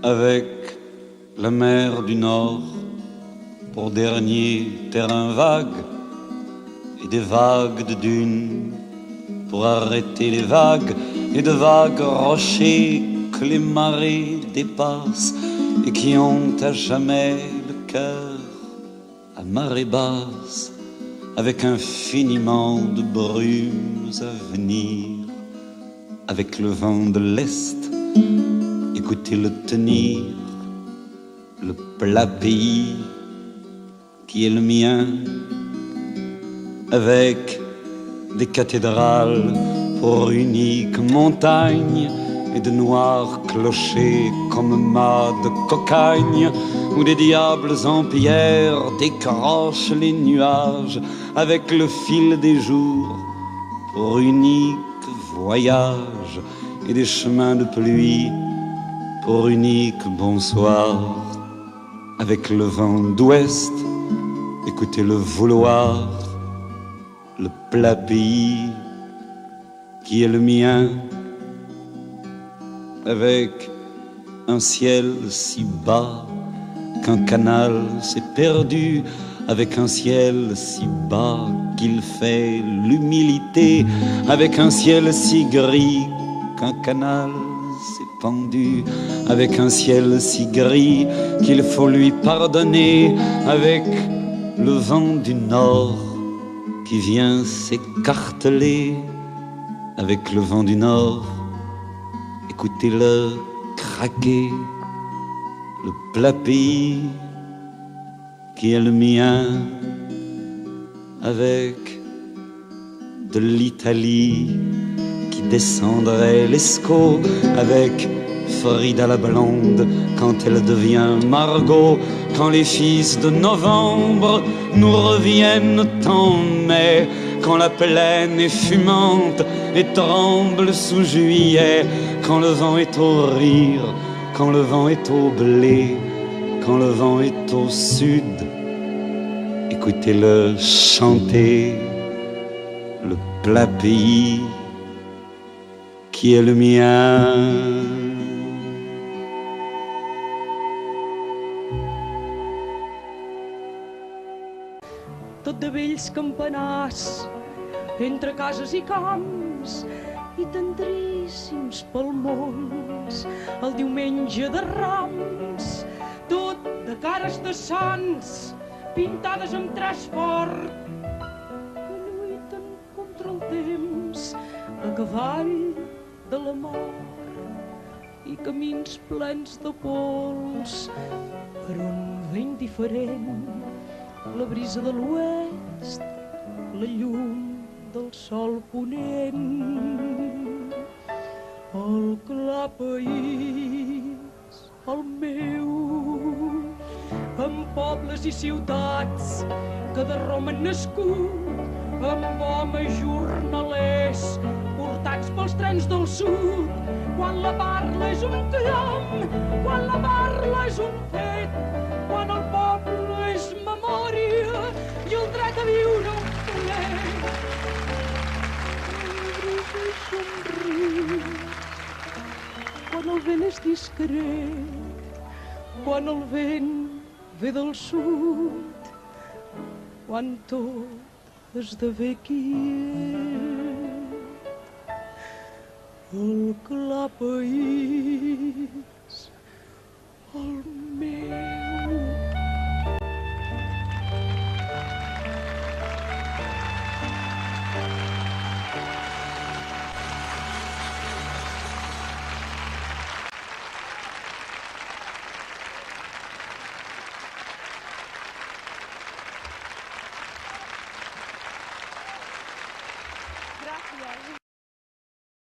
avec la mer du Nord pour dernier terrain vague et des vagues de dunes pour arrêter les vagues et de vagues rochers que les marées dépassent et qui ont à jamais le cœur à marée basse avec infiniment de brumes à venir, avec le vent de l'Est, écoutez-le tenir, le plat pays qui est le mien, avec des cathédrales pour unique montagne et de noirs clochers comme mâts de cocagne, où des diables en pierre décrochent les nuages avec le fil des jours pour unique voyage et des chemins de pluie pour unique bonsoir, avec le vent d'ouest, écoutez le vouloir, le plat pays qui est le mien, avec un ciel si bas qu'un canal s'est perdu, avec un ciel si bas qu'il fait l'humilité, avec un ciel si gris qu'un canal s'est pendu, avec un ciel si gris qu'il faut lui pardonner, avec le vent du Nord qui vient s'écarteler, avec le vent du Nord, écoutez-le craquer, le plat pays qui est le mien, avec de l'Italie qui descendrait l'Escaut, avec Frida la blonde quand elle devient Margot, quand les fils de novembre nous reviennent en mai, quand la plaine est fumante et tremble sous juillet, quand le vent est au rire, quand le vent est au blé, quand le vent est au sud, écoutez-le chanter, le plat pays qui est le mien. Tot de vells campanars entre cases i camps i tendríssims palmons el diumenge de Rams, tot de cares de sants pintades amb traç fort que lluiten contra el temps a cavall de la mort i camins plens de pols per un vent diferent, la brisa de l'oest, la llum del sol ponent, el clar país, el meu, amb pobles i ciutats que de Roma han nascut, amb homes jornalers portats pels trens del sud, quan la parla és un clam, quan la parla és un fet, quan el poble és memòria i el dret a viure un plaer. Quan el vent és discret, quan el vent ve del sud, quan tot esdevé quiet, el clar país